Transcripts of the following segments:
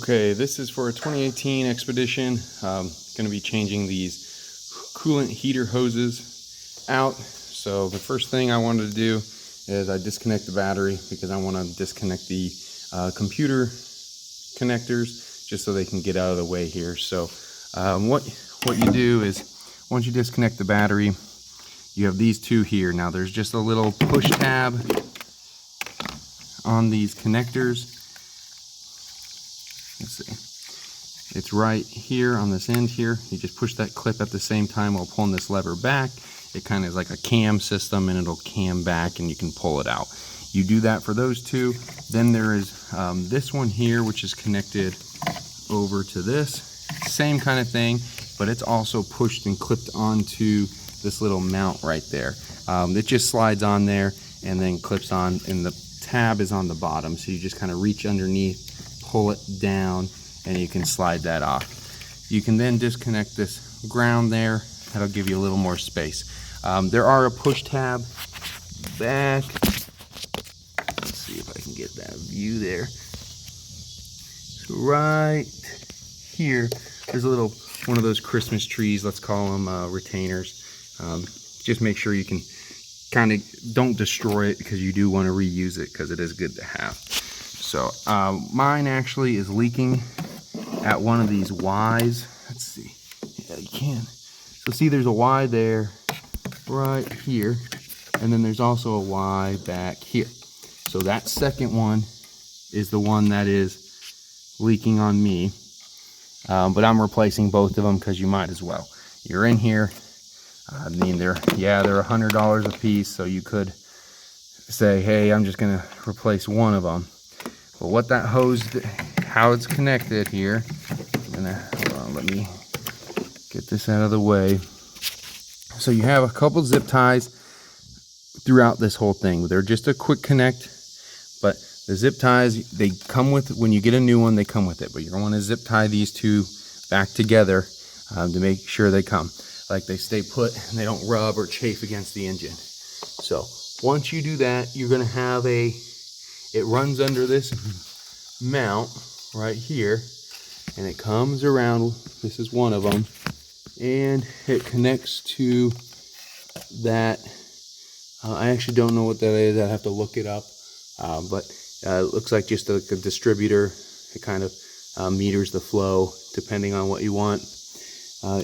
Okay, this is for a 2018 Expedition. Going to be changing these coolant heater hoses out. So the first thing I wanted to do is I disconnect the battery because I want to disconnect the computer connectors just so they can get out of the way here. So what you do is once you disconnect the battery, you have these two here. Now there's just a little push tab on these connectors. Let's see, it's right here on this end here. You just push that clip at the same time while pulling this lever back. It kind of is like a cam system, and it'll cam back and you can pull it out. You do that for those two. Then there is this one here, which is connected over to this. Same kind of thing, but it's also pushed and clipped onto this little mount right there. It just slides on there and then clips on, and the tab is on the bottom. So you just kind of reach underneath, pull it down, and you can slide that off. You can then disconnect this ground there. That'll give you a little more space. There are a push tab back. Let's see if I can get that view there. So right here, there's a little one of those Christmas trees, let's call them retainers. Just make sure you can kind of don't destroy it, because you do want to reuse it because it is good to have. So mine actually is leaking at one of these Ys. Let's see. Yeah, you can. So see, there's a Y there, right here, and then there's also a Y back here. So that second one is the one that is leaking on me. But I'm replacing both of them because you might as well. You're in here. I mean, they're $100 a piece, so you could say, hey, I'm just gonna replace one of them. But what that hose, how it's connected here, hold on, let me get this out of the way. So you have a couple zip ties throughout this whole thing. They're just a quick connect, but the zip ties, they come with, when you get a new one, they come with it. But you're going to want to zip tie these two back together to make sure they come. Like they stay put and they don't rub or chafe against the engine. So once you do that, you're going to have it runs under this mount right here, and it comes around. This is one of them, and it connects to that. I actually don't know what that is. I have to look it up, but it looks like just a distributor. It kind of meters the flow depending on what you want.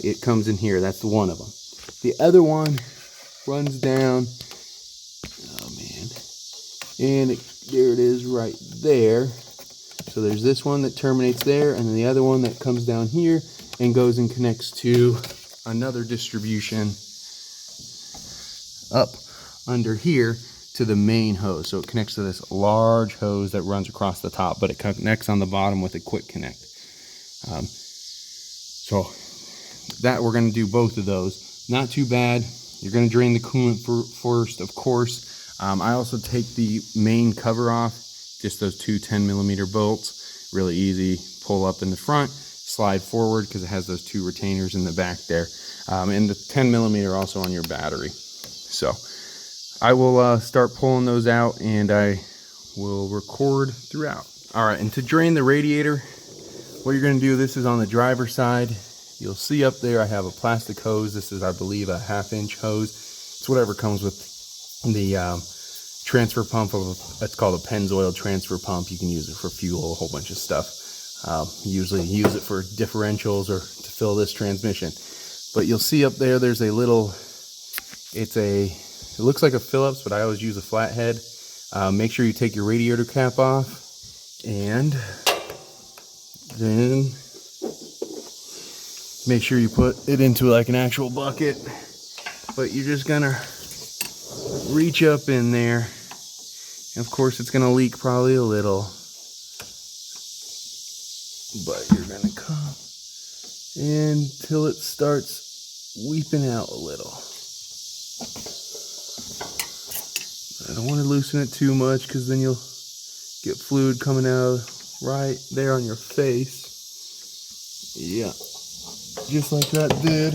It comes in here. That's one of them. The other one runs down. Oh man, and there it is right there. So there's this one that terminates there, and then the other one that comes down here and goes and connects to another distribution up under here to the main hose. So it connects to this large hose that runs across the top, but it connects on the bottom with a quick connect. So that we're going to do both of those. Not too bad. You're going to drain the coolant first, of course. I also take the main cover off, just those two 10mm bolts. Really easy. Pull up in the front, slide forward because it has those two retainers in the back there, and the 10mm also on your battery. So I will start pulling those out, and I will record throughout. All right, and to drain the radiator, what you're going to do, this is on the driver's side. You'll see up there I have a plastic hose. This is, I believe, a 1/2-inch hose. It's whatever comes with the transfer pump of it's called a Pennzoil transfer pump. You can use it for fuel, a whole bunch of stuff. Usually use it for differentials or to fill this transmission. But you'll see up there, there's a little, it looks like a Phillips, but I always use a flathead. Make sure you take your radiator cap off, and then make sure you put it into like an actual bucket. But you're just gonna reach up in there. And of course it's gonna leak probably a little, but you're gonna come until it starts weeping out a little. I don't want to loosen it too much because then you'll get fluid coming out right there on your face. Yeah, just like that did.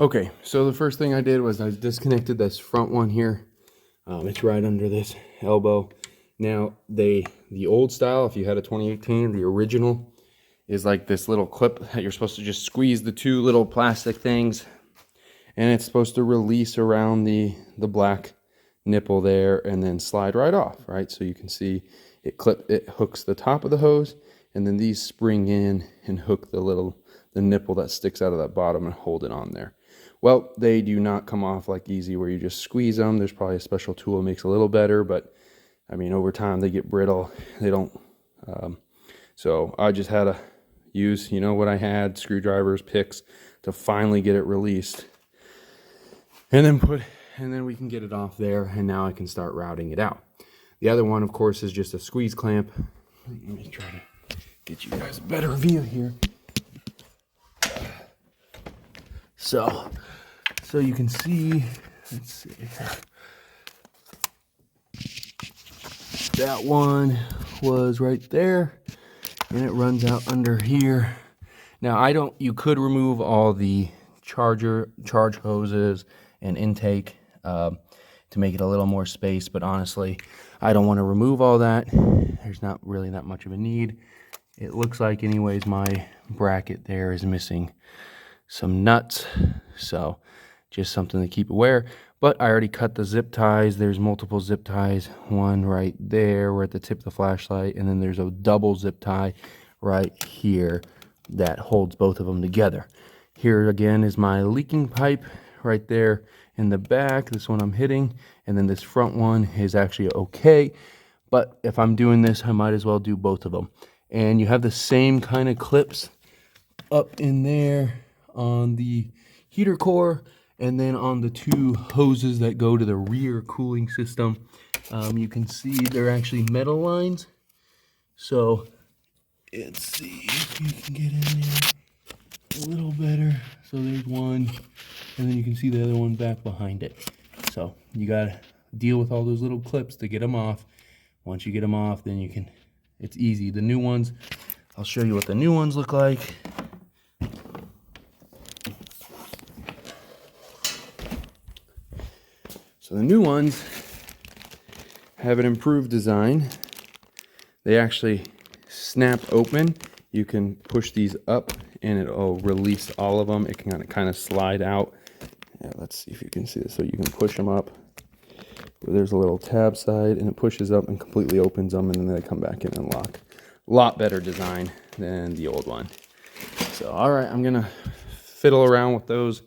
Okay, so the first thing I did was I disconnected this front one here. It's right under this elbow. Now, the old style, if you had a 2018, the original, is like this little clip that you're supposed to just squeeze the two little plastic things, and it's supposed to release around the black nipple there and then slide right off, right? So you can see it hooks the top of the hose, and then these spring in and hook the nipple that sticks out of that bottom and hold it on there. Well, they do not come off like easy where you just squeeze them. There's probably a special tool that makes it a little better, but I mean, over time they get brittle. They don't. So I just had to use, you know, what I had, screwdrivers, picks, to finally get it released. And then we can get it off there, and now I can start routing it out. The other one, of course, is just a squeeze clamp. Let me try to get you guys a better view here. So you can see, let's see here. That one was right there, and it runs out under here. Now you could remove all the charge hoses and intake to make it a little more space, but honestly, I don't want to remove all that. There's not really that much of a need. It looks like anyways my bracket there is missing some nuts, so just something to keep aware. But I already cut the zip ties. There's multiple zip ties, one right there, we're at the tip of the flashlight, and then there's a double zip tie right here that holds both of them together. Here again is my leaking pipe right there in the back, this one I'm hitting, and then this front one is actually okay, but if I'm doing this, I might as well do both of them. And you have the same kind of clips up in there on the heater core, and then on the two hoses that go to the rear cooling system. You can see they're actually metal lines. So let's see if you can get in there a little better. So there's one, and then you can see the other one back behind it. So you gotta deal with all those little clips to get them off. Once you get them off, then you can, it's easy. The new ones, I'll show you what the new ones look like. So the new ones have an improved design. They actually snap open. You can push these up and it'll release all of them. It can kind of slide out. Yeah, let's see if you can see this. So you can push them up. There's a little tab side, and it pushes up and completely opens them, and then they come back in and lock. A lot better design than the old one. So all right, I'm gonna fiddle around with those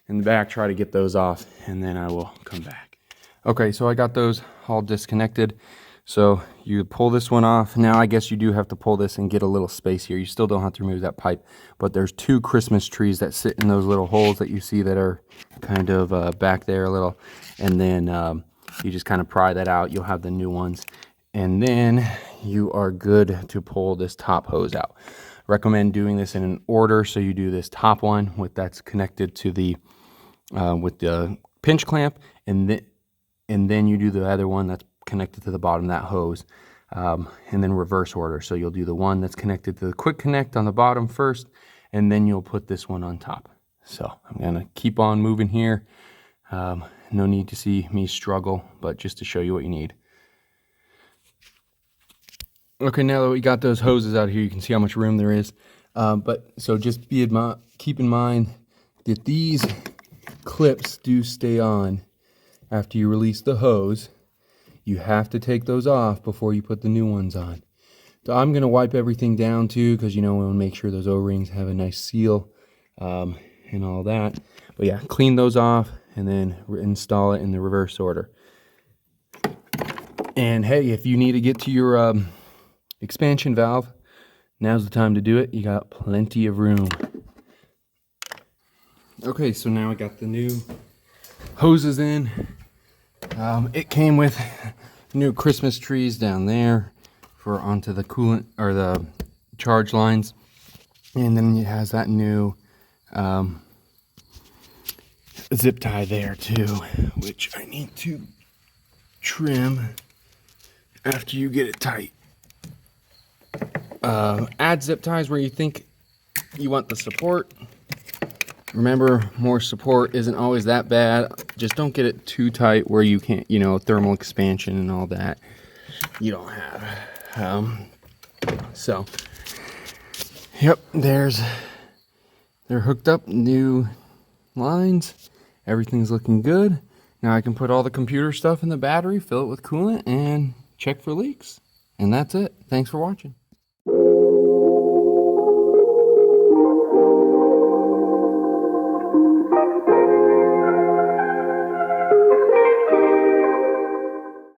in the back, try to get those off, and then I will come back. Okay, so I got those all disconnected. So you pull this one off. Now I guess you do have to pull this and get a little space here. You still don't have to remove that pipe, but there's two Christmas trees that sit in those little holes that you see that are kind of back there a little. And then you just kind of pry that out. You'll have the new ones. And then you are good to pull this top hose out. Recommend doing this in an order. So you do this top one that's connected to the with the pinch clamp, and then you do the other one that's connected to the bottom of that hose, and then reverse order. So you'll do the one that's connected to the quick connect on the bottom first, and then you'll put this one on top. So I'm gonna keep on moving here. No need to see me struggle, but just to show you what you need. Okay, now that we got those hoses out here, you can see how much room there is. But so just keep in mind that these clips do stay on after you release the hose. You have to take those off before you put the new ones on. So I'm going to wipe everything down too, because you know we want to make sure those O-rings have a nice seal and all that. But yeah, clean those off and then install it in the reverse order. And hey, if you need to get to your expansion valve, now's the time to do it. You got plenty of room. Okay, so now I got the new hoses in. It came with new Christmas trees down there for onto the coolant or the charge lines, and then it has that new zip tie there too, which I need to trim after you get it tight. Add zip ties where you think you want the support. Remember, more support isn't always that bad. Just don't get it too tight where you can't, you know, thermal expansion and all that you don't have. So, yep, they're hooked up, new lines. Everything's looking good. Now I can put all the computer stuff in the battery, fill it with coolant, and check for leaks. And that's it. Thanks for watching.